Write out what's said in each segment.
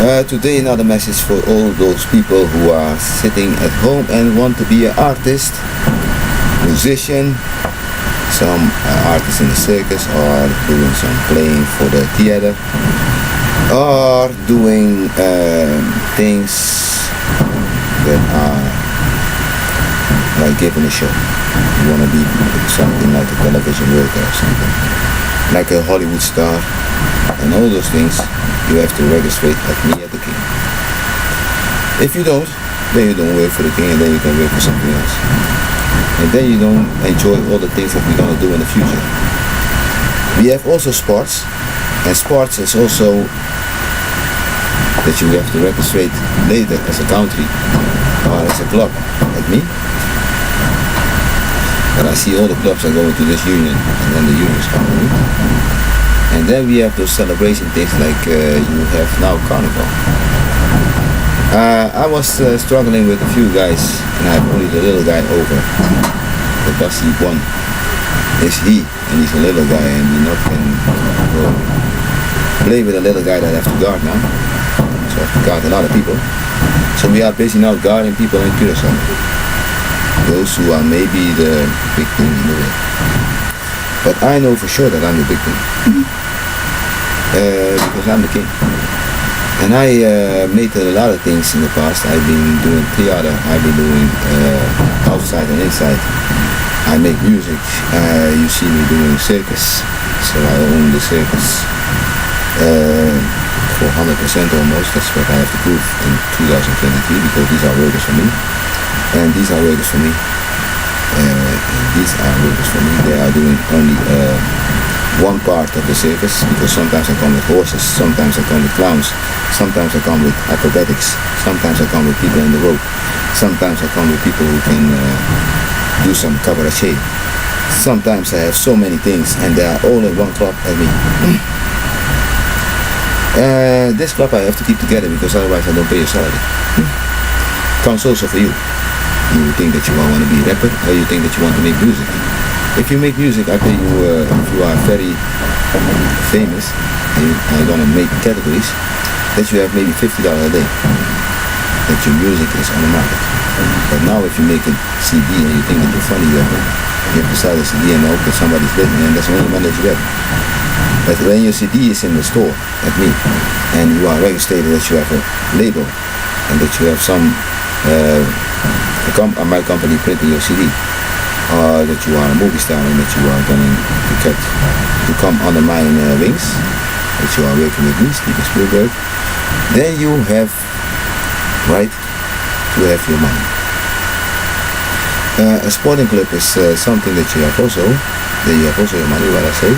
Today another message for all those people who are sitting at home and want to be an artist, musician, some artists in the circus, or doing some playing for the theater, or doing things that are like giving a show. You want to be something like a television worker or something, like a Hollywood star, and all those things. You have to register at me at the King. If you don't, then you don't work for the King, and then you can work for something else. And then you don't enjoy all the things that we're going to do in the future. We have also sports, and sports is also that you have to register later as a country or as a club, like me. But I see all the clubs are going to this union, and then the union is coming. And then we have those celebration things like you have now Carnival. I was struggling with a few guys, and I have only the little guy over. The bossy one is he, and he's a little guy, and we not can play with a little guy that have to guard now. So I have to guard a lot of people. So we are busy now guarding people in Curaçao. Those who are maybe the big thing in the world. But I know for sure that I'm the big thing. Because I'm the King. And I made a lot of things in the past. I've been doing theater, I've been doing outside and inside. I make music. You see me doing circus, so I own the circus for 100% almost. That's what I have to prove in 2023, because these are workers for me. And these are workers for me. These are workers for me. They are doing only one part of the circus, because sometimes I come with horses, sometimes I come with clowns, sometimes I come with acrobatics, sometimes I come with people in the rope, sometimes I come with people who can do some cabaret. Sometimes I have so many things, and they are all in one club at me. This club I have to keep together, because otherwise I don't pay a salary. Counts also for you. You think that you want to be a rapper, or you think that you want to make music. If you make music, I pay you, if you are very famous, and you are going to make categories, that you have maybe $50 a day, that your music is on the market. But now if you make a CD and you think that you're funny, you have to sell the CD and hope that somebody's listening, and that's the only money that you get. But when your CD is in the store, like me, and you are registered that you have a label, and that you have some, my company printing your CD, that you are a movie star, and that you are going to come under my wings, that you are working with me, Steven Spielberg, then you have right to have your money. A sporting club is something that you have also, your money, what I say,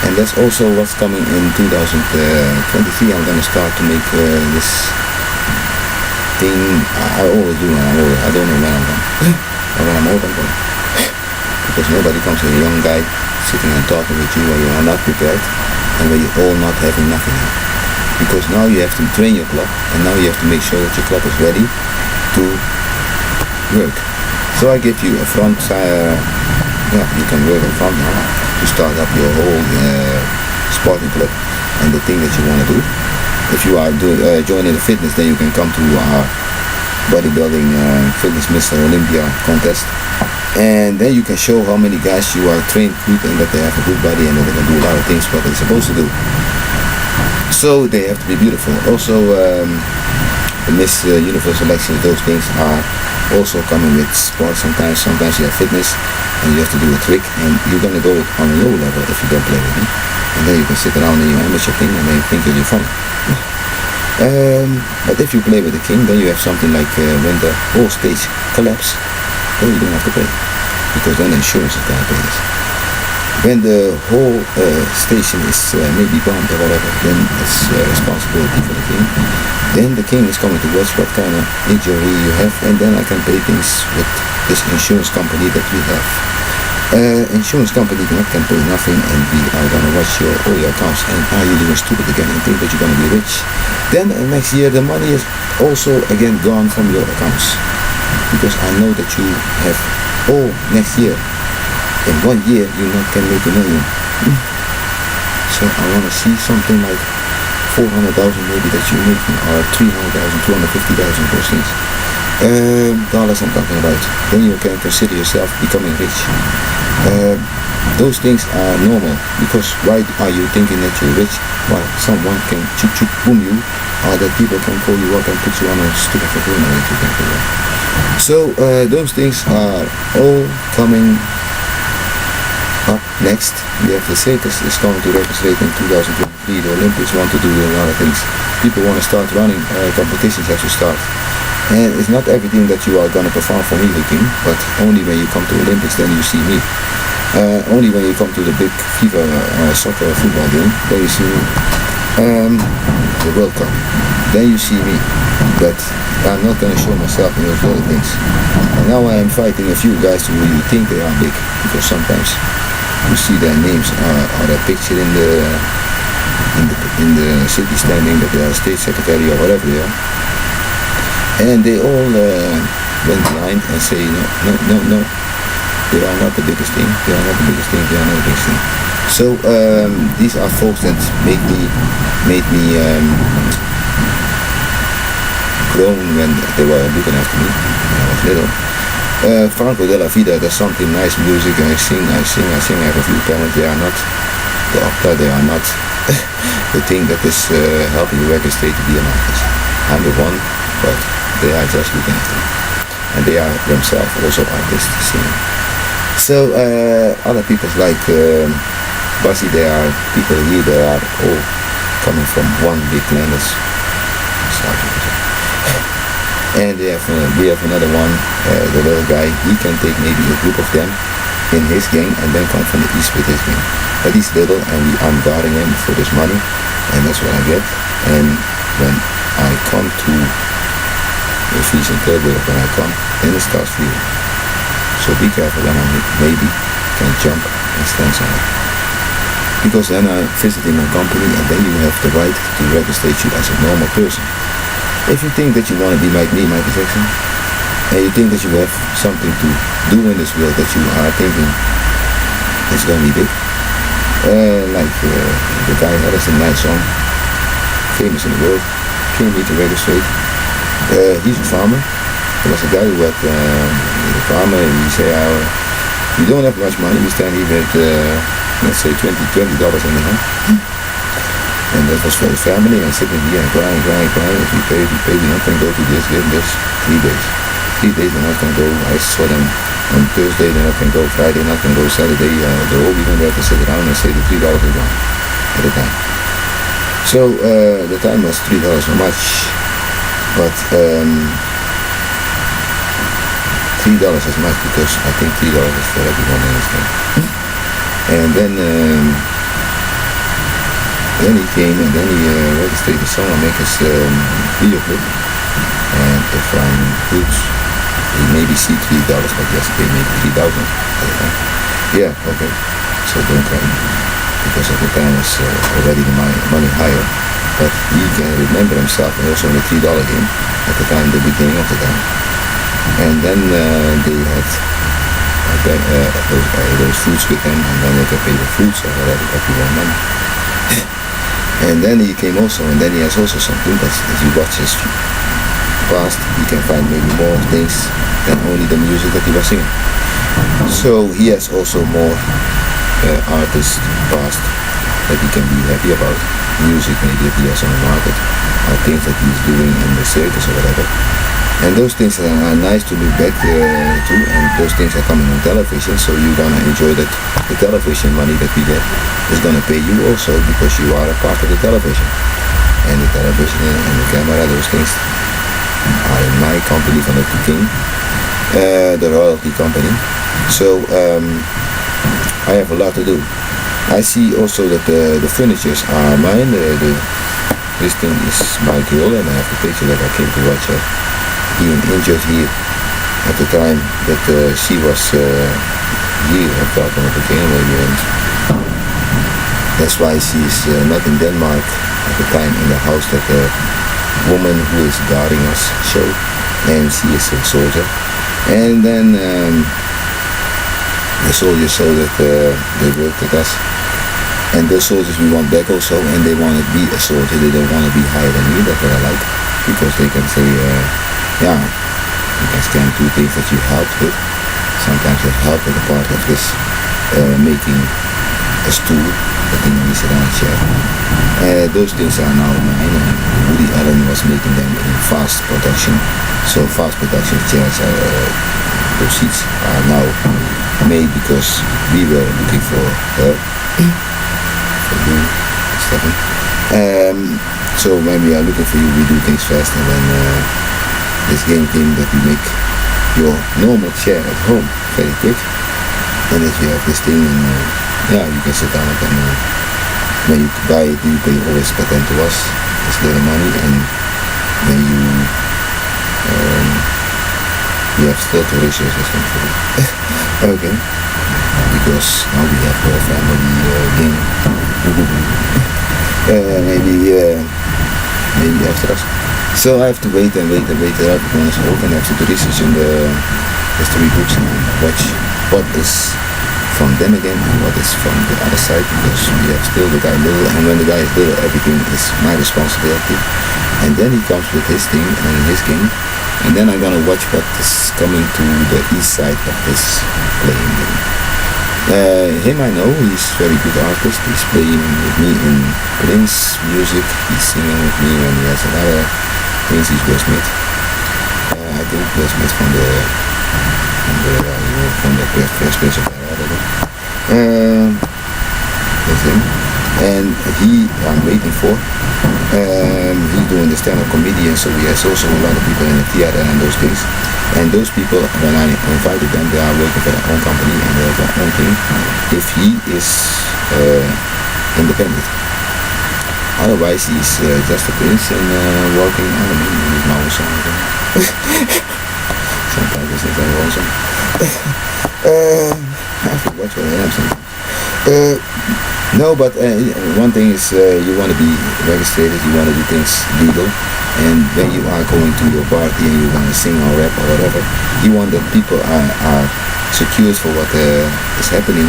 and that's also what's coming in 2023. I'm going to start to make this thing. I always do, I don't know when I'm done, or when I'm old, I'm done. Because nobody comes with a young guy sitting and talking with you when you are not prepared, and when you're all not having nothing. Because now you have to train your club, and now you have to make sure that your club is ready to work. So I give you a front, you can work in front now to start up your whole sporting club and the thing that you want to do. If you are joining the fitness, then you can come to our bodybuilding fitness Mr. Olympia contest. And then you can show how many guys you are trained good, and that they have a good body, and that they can do a lot of things what they're supposed to do. So they have to be beautiful. Also, the Miss Universe selections, those things are also coming with sports. Sometimes you have fitness, and you have to do a trick, and you're gonna go on a low level if you don't play with me. And then you can sit around in your amateur thing, and then you think that you're funny. But if you play with the King, then you have something like when the whole stage collapses, then you don't have to pay, because then the insurance is going to pay this. When the whole station is maybe bombed or whatever, then it's responsibility for the King. Then the King is coming to watch what kind of injury you have, and then I can pay things with this insurance company that we have. Insurance company can pay nothing, and we are going to watch all your accounts, and are you doing stupid again and think that you're going to be rich? Then next year the money is also again gone from your accounts, because I know that you have all next year. In 1 year you not can make $1 million. So I want to see something like 400,000 maybe that you're making, or 300,000, 250,000, those things. Dollars I'm talking about. Then you can consider yourself becoming rich. Those things are normal, because why are you thinking that you're rich while someone can chuk chuk boom you, or that people can call you up and put you on a stupid corner that you can go on. So those things are all coming up next. We have the circus is going to register in 2023. The Olympics want to do a lot of things. People want to start running competitions have to start. And it's not everything that you are going to perform for me looking, but only when you come to Olympics then you see me. Only when you come to the big FIFA soccer football game, then you see me. The World Cup, then you see me. But I'm not going to show myself in those little things. And now I am fighting a few guys who you think they are big, because sometimes you see their names are pictured in the city standing that they are state secretary or whatever they are. And they all went behind and say no, they are not the biggest thing, they are not the biggest thing, they are not the biggest thing. So these are folks that made me grown when they were looking after me when I was little. Franco Della Vida does something nice music, and I sing, I have a few talents. They are not the opera, they are not the thing that is helping the record stay to be an artist. I'm the one, but they are just looking after me. And they are themselves also artists singing. So other people like Bassi, they are people here, they are all coming from one big land. And we have another one, the little guy, he can take maybe a group of them in his gang and then come from the east with his gang. But he's little and I'm guarding him for this money, and that's what I get. And when I come to the Frisian Tilburg, when I come, then it starts for you. So be careful when I maybe can jump and stand somewhere. Because then I'm visiting my company, and then you have the right to register you as a normal person. If you think that you want to be like me, Michael Jackson, and you think that you have something to do in this world, that you are thinking it's going to be big, like the guy that has a nice song, famous in the world, came here to register. He's a farmer. There was a guy who had a farmer, and he said, we don't have much money, we stand here with, let's say $20 in the hand. And that was for the family, and sitting here and crying. If we pay, we're not going to go to this, give this 3 days. 3 days they're not going to go. I saw them on Thursday, they're not going to go. Friday, not going to go. Saturday, they're all going to have to sit around and say the $3 is gone at a time. So the time was $3 so much, but $3 is much, because I think $3 is for everyone in this thing. And then he came, and then he registered the song and make his video clip. And if I'm good, he maybe see $3, but yesterday maybe 3,000. Yeah, okay. So don't cry, because at the time was already the money higher. But he can remember himself, and also in the $3 game at the time, the beginning of the time. And then they had those fruits with them, and then they could pay the fruits or whatever, everyone money. And then he came also, and then he has also something that if you watch his past, you can find maybe more things than only the music that he was singing. So he has also more artist past that he can be happy about. Music maybe that he has on the market, or things that he's doing in the circus or whatever. And those things are nice to look back to, and those things are coming on television, so you're gonna enjoy that. The television money that we get is gonna pay you also, because you are a part of the television. And the television and the camera, those things are in my company van the King, the royalty company. So I have a lot to do. I see also that the furnitures are mine. This thing is my girl, and I have the picture that I came to watch her being injured here at the time that she was here at Falcon of the King. That's why she is not in Denmark at the time, in the house that the woman who is guarding us showed, and she is a soldier. And then the soldiers saw that they worked with us, And those soldiers we want back also, and they want to be a soldier. They don't want to be higher than me. That's what I like, because they can say, yeah, you can scan two things that you helped with. Sometimes you help with a part of this making a stool, the thing we sit on a chair. Those things are now mine, and Woody Allen was making them in fast production. So fast production chairs are, those seats are now made because we were looking for her, for you, Stefan. So when we are looking for you, we do things fast, and then this game came that we make your normal chair at home very quick. And if you have this thing, and yeah, you can sit on it, and when you buy it, you pay always patent to us. It's little money, and when you have still to raise your system for it. Okay, because now we have a family game. Maybe after us. So I have to wait and wait and wait till everyone is open. I have to do research in the history books and watch what is from them again and what is from the other side, because we have still the guy little, and when the guy is little, everything is my responsibility. And then he comes with his thing and his game, and then I'm gonna watch what is coming to the east side of his playing game. Him I know, he's very good artist. He's playing with me in Prince music. He's singing with me, and he has another Prince. He's Will Smith. I think Will Smith from the Fresh Prince of Bel-Air. That's him. And I'm waiting for. He's doing the stand-up comedian, so he has also a lot of people in the theater and those things. And those people, when I invited them, they are working for their own company and they have their own thing. If he is independent, otherwise he's just a prince and working on his mouth or something. Sometimes I think I'm awesome. I forgot what I am saying. No, but one thing is you want to be registered, you want to do things legal, and when you are going to your party and you want to sing or rap or whatever, you want that people are secure for what is happening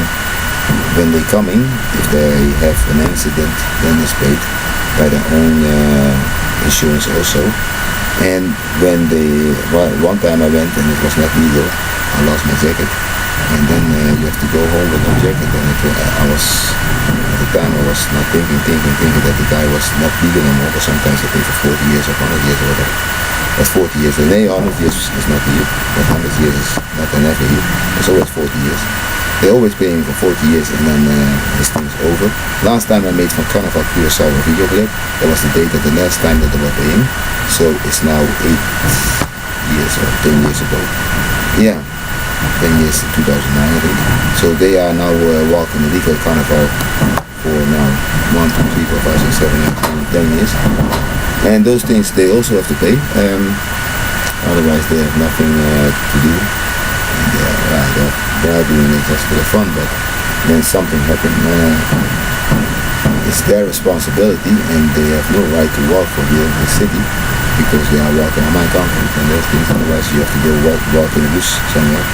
when they're coming. If they have an accident, then it's paid by their own insurance also. And when one time I went and it was not legal, I lost my jacket. And then you have to go home with no jacket, and at the time I was not thinking that the guy was not legal anymore, but sometimes they pay for 40 years or 100 years or whatever. That's 40 years, and 100 years is not here, but 100 years is not never here. It's always 40 years. They always pay him for 40 years, and then this thing's over. Last time I made from Carnival Curaçao a video clip, that was the date of the last time that they were paying, so it's now 8 years or 10 years ago. Yeah. 10 years, 2009 I think. So they are now walking the legal carnival for now 1, 2, 3, 4, 5, 6, 7, 8, 10 years. And those things they also have to pay. Otherwise they have nothing to do. And they are doing it just for the fun, but then something happened. It's their responsibility, and they have no right to walk for here in the city because they are walking on my concrete and those things. Otherwise you have to go walk in the bush somewhere.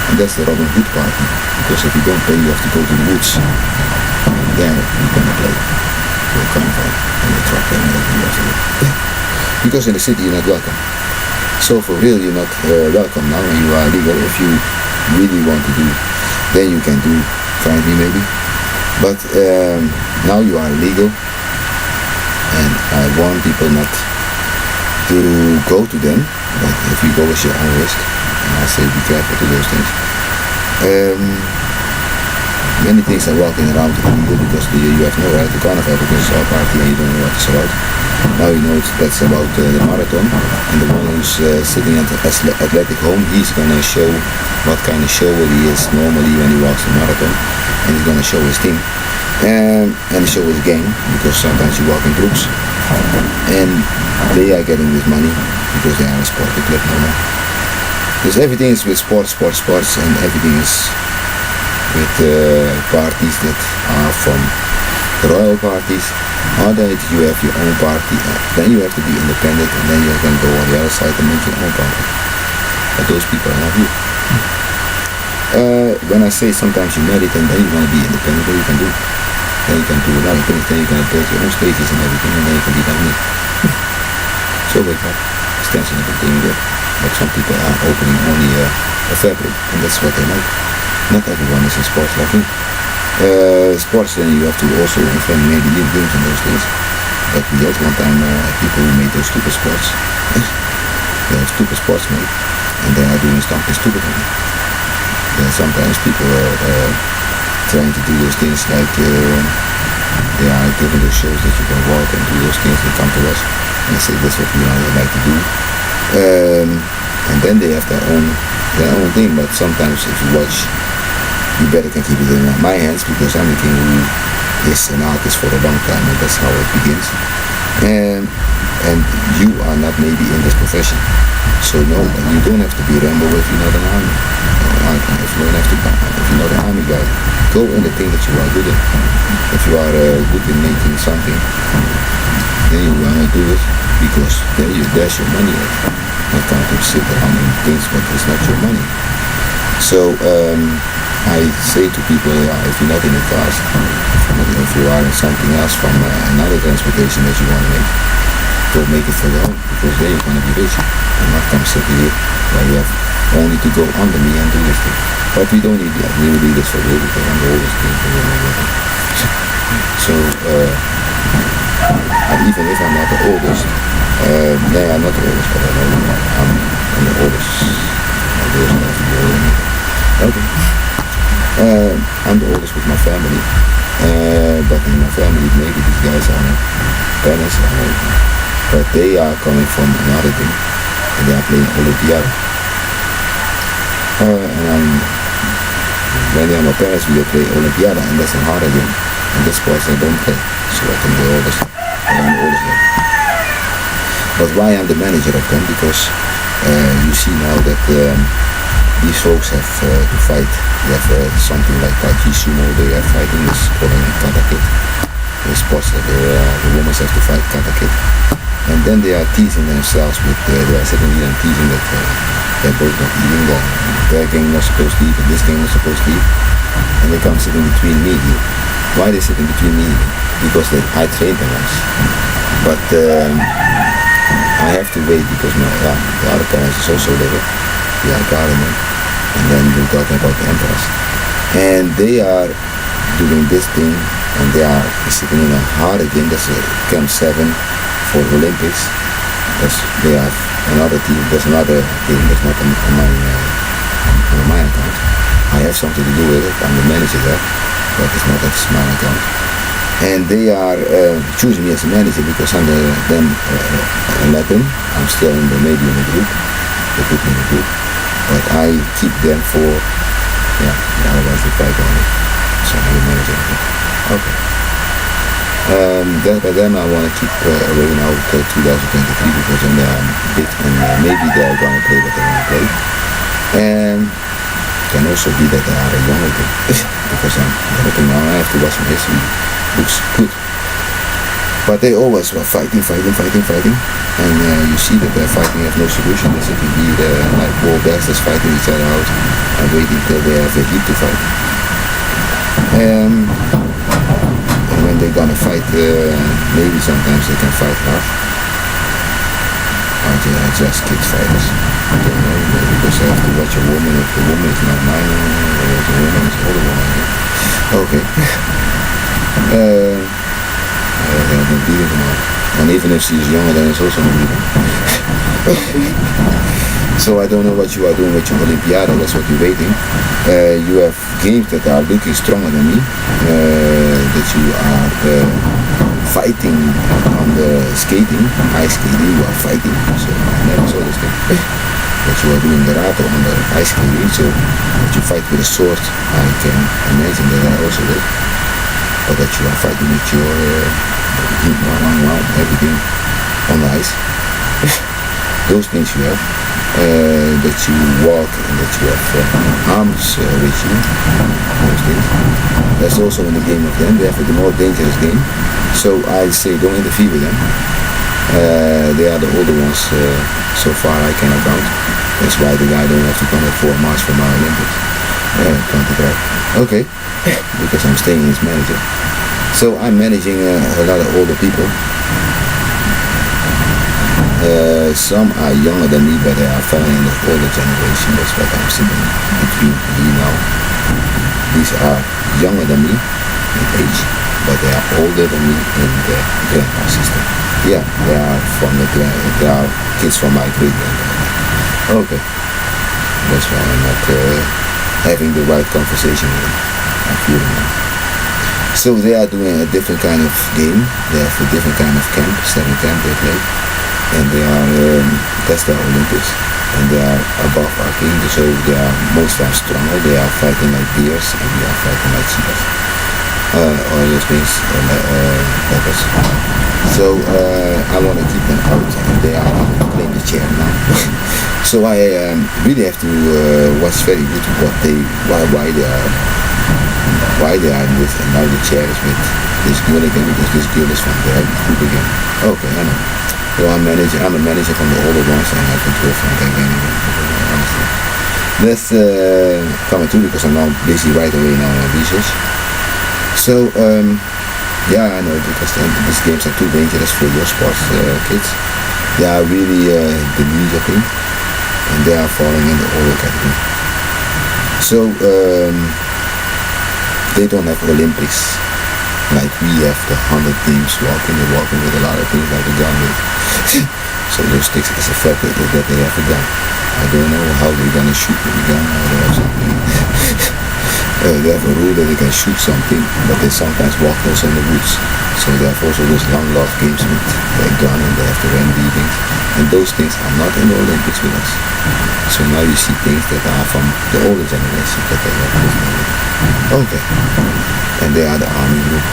And that's the Robin Hood party, because if you don't pay, you have to go to the woods. And there you cannot play. Your carnival and the truck and everything. Because in the city you're not welcome. So for real you're not welcome now, and you are legal. If you really want to do, then you can do friendly maybe. But now you are legal, and I warn people not to go to them. But if you go with your own risk, and I say be careful to those things. Many things are walking around illegal because you have no right to carnival because it's our party and you don't know what it's about. Now you know that's about the marathon, and the one who's sitting at the athletic home, he's gonna show what kind of show he is normally when he walks the marathon, and he's gonna show his team and show his gang, because sometimes you walk in groups, and they are getting this money because they are a sporting club now. Because everything is with sports, and everything is with parties that are from the royal parties. Or that you have your own party, then you have to be independent, and then you can go on the other side and make your own party. But those people are not here. When I say sometimes you're married and then you want to be independent, what you can do. then you can do a lot of things, then you're gonna build your own stages and everything, and then you can be like me. So wake up, extension of the thing that like some people are opening only a fabric, and that's what they like. Not everyone is in sports like me. Sports, then you have to also invent maybe new games and those things. But we had one time people who made those stupid sports. They have stupid sports made, and they are doing something stupid on it. Then sometimes people are trying to do those things like they are giving those shows that you can walk and do those things. They come to us and they say that's what we like to do. And then they have their own thing. But sometimes if you watch, you better can keep it in my hands, because I'm the king who is an artist for a long time, and that's how it begins. And you are not maybe in this profession, so no, you don't have to be Rambo if you're not an army. If you're not an army guy, go in the thing that you are good at. If you are good in making something, then you wanna do it, because there's your money. Not trying to sit around and things, but it's not your money. So I say to people, if you're not in a class, if you are in something else from another transportation that you want to make, go make it for your own, because then you're going to be rich and not come sitting here where you have only to go under me and do this thing. But we don't need that. We will do this for you, because I'm the oldest thing for you. So and even if I'm not the oldest, I'm not the oldest, but I'm the oldest. Okay. I'm the oldest with my family, but in my family maybe these guys are not parents, but they are coming from another thing, and they are playing Olympiad. When they are my parents, we play Olympiad, and that's a harder game, and this sports I don't play, so I think I'm the oldest one. But why I'm the manager of them? Because you see now that these folks have to fight. They have something like Tai Chi Sumo. They are fighting this calling Kata Kid. The sports that the women have to fight Kata Kid. And then they are teasing themselves with, they are sitting here and teasing that they're both not eating, that their gang was supposed to eat and this gang was supposed to eat. And they come sitting between me here. Why are they sitting between me? Because I trained them once. But I have to wait, because the other parents is also living. We are guarding them. And then we're talking about the emperors. And they are doing this thing, and they are sitting in a harder game. That's Camp 7 for Olympics. They have another team. There's another team that's not on my account. I have something to do with it. I'm the manager there, but it's not at my account. And they are choosing me as a manager because I'm them 11. I'm still maybe in the group. They put me in the group. But I keep them for, otherwise they fight on it. So I'm the manager. Okay. But then I want to keep away now till 2023, because then they are big, and maybe they are going to play what they want to play. And it can also be that they are younger than because I'm looking now, I have to watch my history books good. But they always were fighting. And you see that they're fighting, have no solution. They're sitting here like war bastards fighting each other out and waiting till they have a heat to fight. And when they're gonna fight, maybe sometimes they can fight hard. But just kids fighters. I don't know, because I have to watch a woman. If the woman is not mine, the woman is older woman. Okay. I have no beating them out. And even if she is younger, then it's also no beating. So I don't know what you are doing with your Olympiada, that's what you're waiting. You have games that are looking stronger than me, that you are fighting on the skating, ice skating, you are fighting, so I never saw this thing. That you are doing the rato on the ice skating, so that you fight with a sword, I can imagine that I also did. But that you are fighting with your everything on the ice. Those things you have. That you walk and that you have arms with you. Those things. That's also in the game of them. They have the more dangerous game. So I say don't interfere with them. They are the older ones so far I cannot count. That's why the guy don't have to come at 4 March for my Olympics. Okay. Because I'm staying as manager. So I'm managing a lot of older people. Some are younger than me, but they are falling in the older generation. That's what I'm sitting between you now. These are younger than me in age, but they are older than me in the grandpa system. Yeah, they are kids from my great grandpa. Okay, that's why I'm not having the right conversation with them. I feel now. So they are doing a different kind of game. They have a different kind of camp, 7 camp they play, and they are that's the Olympics, and they are above our king. So they are most times stronger. They are fighting like bears, and we are fighting like cheetahs. Or this means leopards. So I want to keep them out, and they are playing the chair now. So I really have to watch very good why they are in this, and now the chair is with this girl again because this girl is from the group again. Okay, I know. So I'm a manager from the older ones, and I have a girlfriend again. That's coming too because I'm now busy right away now on research. So yeah, I know because these games are too dangerous for your sports kids. They are really the ninja thing, and they are falling in the older category. So they don't have Olympics like we have the 100 teams walking with a lot of things like a gun with. So those sticks is a fact that they have a gun. I don't know how they're gonna shoot with a gun or they have something. They have a rule that they can shoot something, but they sometimes walk also in the woods. So they have also those long love games with a gun, and they have the Randy things. And those things are not in the Olympics with us. So now you see things that are from the older generation that they have with me. Okay. And they are the army group.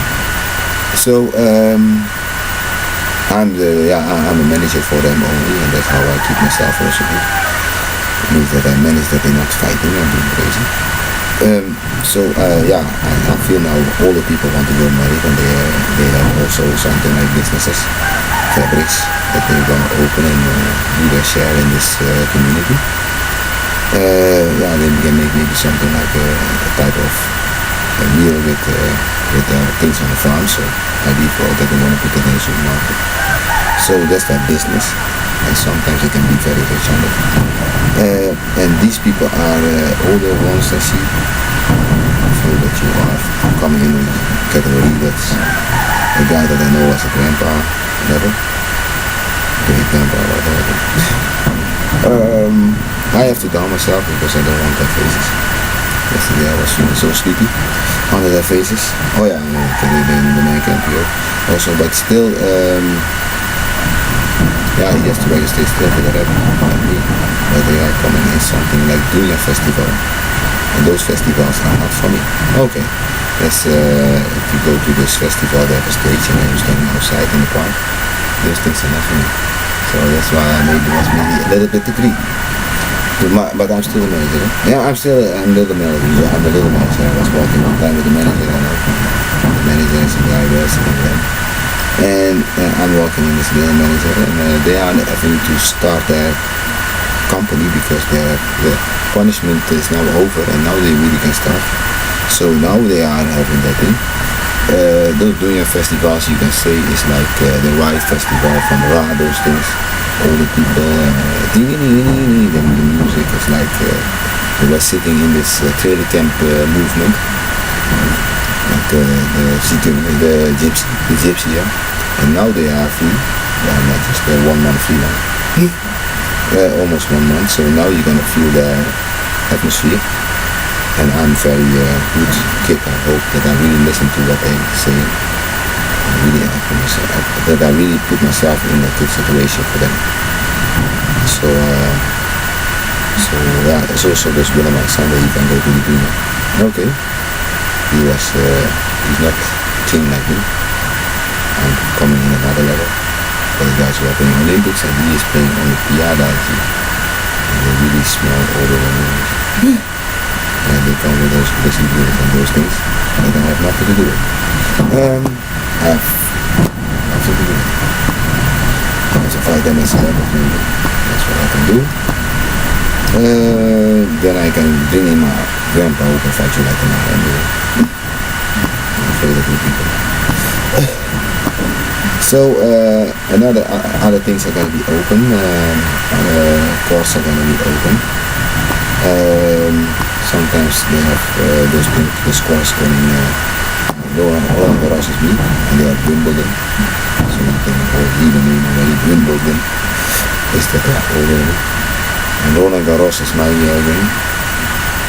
So I'm a manager for them only, and that's how I keep myself also good. It means that I manage that they're not fighting and being crazy. I feel now all the people want to go married, and they have also something like businesses, fabrics that they're gonna open and do their share in this community. Then we can make maybe something like a type of a meal with things on the farm. So I before that they want to put it in the supermarket. So that's their business, and sometimes they can be very rich on it. And these people are older ones I see. I feel that you are coming in a category that's a guy that I know as a grandpa, never. Great grandpa, whatever. I have to down myself because I don't want their faces. Yesterday I was feeling so sleepy under their faces. Oh yeah, the man camp here also, but still, he has to register still for the rep like me. But they are coming in something like doing a festival, and those festivals are not for me. Okay, that's if you go to this festival, they have a stage and I'm standing outside in the park. Those things are not for me. So that's why I maybe was maybe a little bit agree. But I'm still the manager. Yeah, I'm the manager. I'm the little manager. I was walking one time with the manager, the manager is a guy there sitting there. And I'm walking in this little manager, and they are having to start their company because the punishment is now over, and now they really can start. So now they are having that thing. Those doing festivals, you can say, is like the Ride Festival from Ra, those things. All the people, the music is like they were sitting in this trailer camp movement, like the gypsy, yeah. And now they are free. They are not just 1 month free now. Almost 1 month. So now you're gonna feel the atmosphere. And I'm very good kid. I hope that I really listen to what they say. That I really put myself in a good situation for them. So it's also this Willem on Sunday you can go to the Duma. Okay. He's not king like me. I'm coming in another level. But the guys who are playing Olympics, and he is playing on the Piada. And they're really small, older than me. And they come with those busy deals and those things. And they don't have nothing to do with it. I have nothing to do with it. I have to fight them as a celebrity. That's what I can do. Then I can bring in my grandpa who can fight you like an I'm afraid of you people. So other things are gonna be open. Courses are gonna be open. Sometimes they have the squads coming. Roland Garros is me, and they have Wimbledon. So you can even name already Wimbledon is that already. And Roland Garros is my game.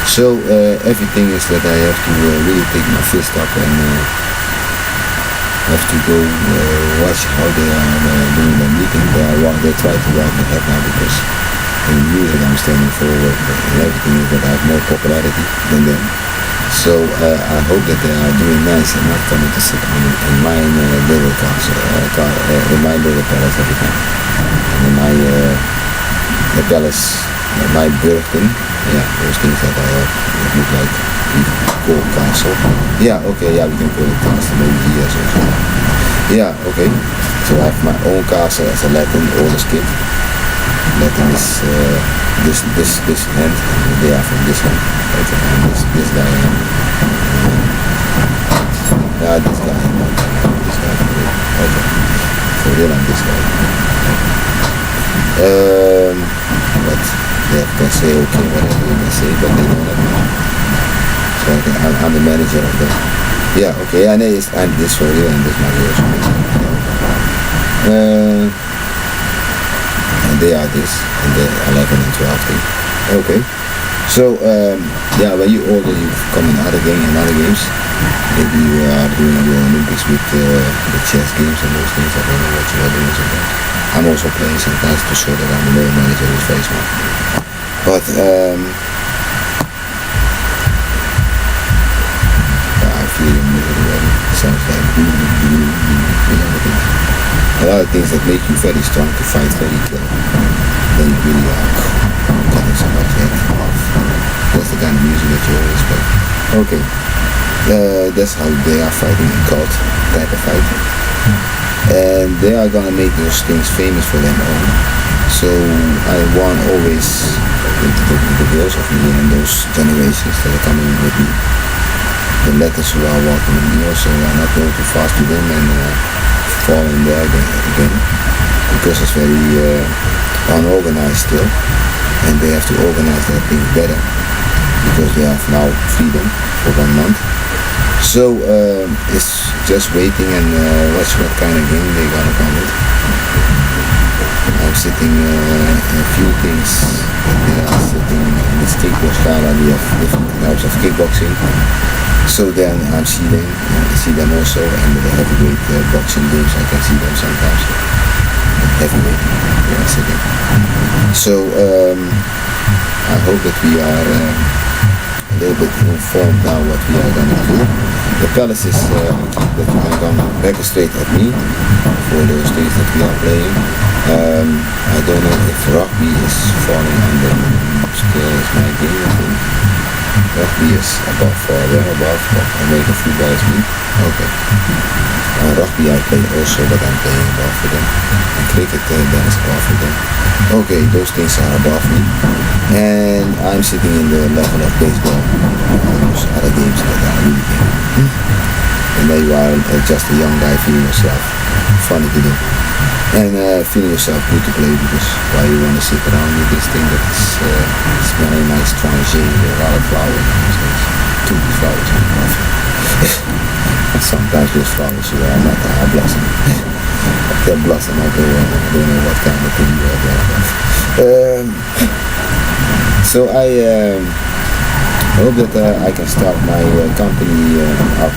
So everything is that I have to really take my fist up and have to go watch how they are doing their meeting. They try to ride my head now because in music I'm standing for and everything is that I have more popularity than them. So I hope that they are doing nice and not coming to sit in my little castle, in my little palace every time. And in my the palace, my Burgton, yeah, those things that I have that look like we call castle. Yeah, okay, yeah, we can call it castle, maybe here or so. Yeah, okay. So I have my own castle as a Latin oldest kid. Latin is this hand, and they are from this hand. Right, and this guy. Yeah, this guy. This guy. Okay. So then I'm this guy. But they can say okay whatever they can say, but they don't let me. So I'm the manager of them. Yeah, okay, and I'm this for you and this Mario. And they are this, and they are 11 and 12. Okay. So yeah, when you older, you come in other games. Maybe you are doing the Olympics with the chess games and those things. I don't know what you are doing sometimes. I'm also playing sometimes to show that I'm a low manager who's very smart. But I feel the music already. It sounds like a lot of things that make you very strong to fight very well. Then you really are getting so much head off. That's the kind of music that you always play. Okay. That's how they are fighting in cult type of fight. And they are gonna make those things famous for them own. So I want always the girls of me and those generations that are coming with me, the letters who are walking with me also are not going too fast to them and fall in there again because it's very unorganized still, and they have to organize their things better because they have now freedom for 1 month. So it's just waiting and watch what kind of game they're gonna come with. I'm sitting in a few things. They are sitting in this kickbox gala. We have different types of kickboxing. So then I see them also, and the heavyweight boxing games I can see them sometimes. Heavyweight, they are sitting. So I hope that we are a little bit informed now what we are gonna do. The palace is that you can come back straight at me for those things that we are playing. I don't know if rugby is falling under my game, I think. Rugby is above, American football is me. Okay. Rugby I play also, but I'm playing above for them. And cricket then is above for them. Okay, those things are above me. And I'm sitting in the level of baseball. Those other games that are really game. And there you are, just a young guy feeling yourself funny to do. And feeling yourself good to play because why you want to sit around with this thing that is smelling nice, tranché, a lot of flowers. Too many flowers. Sometimes those flowers are blossoming. They're blossom, I don't know what kind of thing you are there. So I hope that I can start my company up.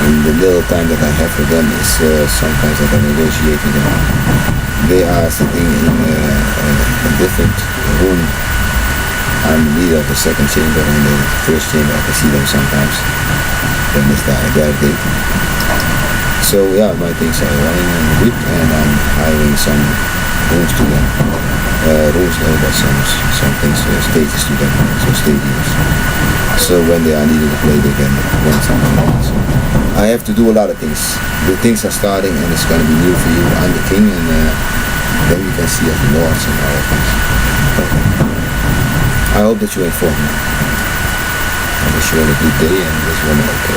And the little time that I have for them is sometimes that I negotiate with them. They are sitting in a different room. I'm the leader of the second chamber, and the first chamber I can see them sometimes. Then it's their date. So yeah, my things are running on the whip, and I'm hiring some rooms to them. Rooms no, but some things, stages to them, so stadiums. So when they are needed to play, they can run something else. I have to do a lot of things. The things are starting, and it's going to be new for you. I'm the king, and then you can see as lords and other things. Okay. I hope that you inform me. wish you all a good day, and this woman, okay,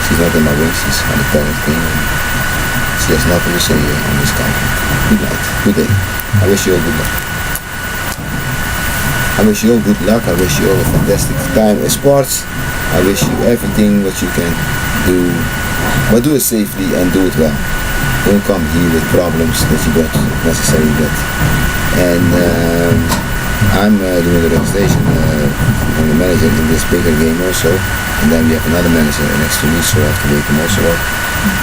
she's not in my way, she's on the parent thing, and she has nothing to say on this conflict. Good night, good day. I wish you all good luck. I wish you all good luck. I wish you all a fantastic time in sports. I wish you everything what you can do, but do it safely and do it well. Don't come here with problems that you don't necessarily get. And I'm doing the registration. I'm the manager in this bigger game also, and then we have another manager next to me, so I have to wake him also up.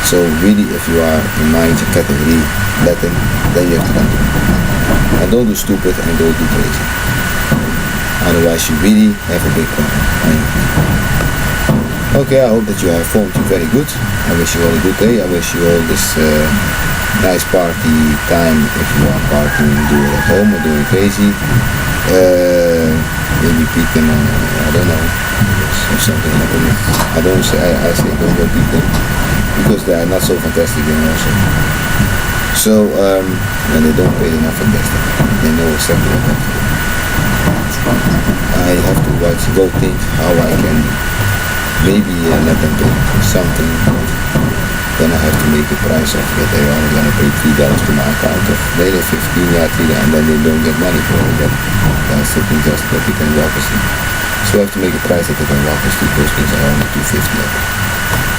So really, if you are in my category, Latin, then you have to come to me. And don't do stupid and don't do crazy. Otherwise you really have a big problem. Okay, I hope that you have formed you very good. I wish you all a good day. I wish you all this nice party time if you are partying, do it at home or doing crazy. Maybe beat them, I don't know, if something happens. I say don't go beat them, because they are not so fantastic also. So, when they don't pay, they're not fantastic. They know exactly what they have to do. I have to go think how I can maybe let them pay something. Then I have to make the price of that they are only going to pay $3 to my account, of later 15, yeah, and then they don't get money for it. That's something just that we can walk us in. So I have to make a price that they can walk us to. Those things are only $2.50.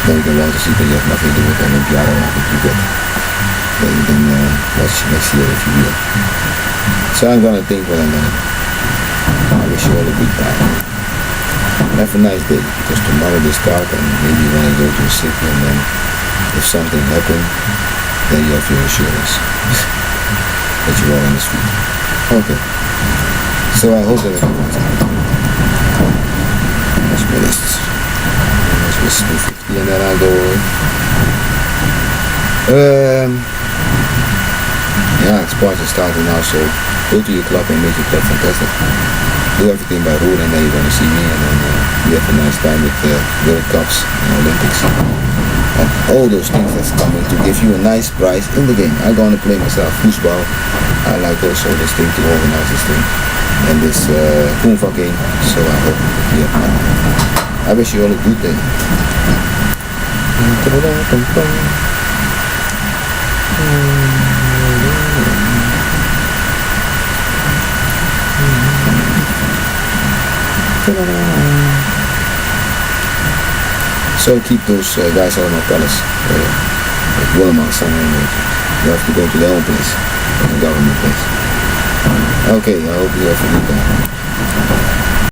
Then you can walk us in, then you have nothing to do with them, and the other one that you get. Then you can watch next year if you will. So I'm going to think what I'm going to do. I wish you all a good time. Have a nice day, because tomorrow they start, and maybe you want to go to a city, and then if something happens, then you have your insurance that you are on the street. Okay. So I hope that everyone's happy. That's my list. That's my 250, and then I'll go away. Yeah, sports is starting now, so go to your club and make your club fantastic. Do everything by rule, and then you're going to see me, and then we have a nice time with World Cups and Olympics. And all those things that's coming to give you a nice prize in the game. I'm going to play myself football. I like also this thing to organize this thing and this Koonva game, so I hope you have fun. I wish you all a good day. So keep those guys out of my palace. Like Wilma, somewhere. You have to go to their own place, the government place. Okay, I hope you have a good time.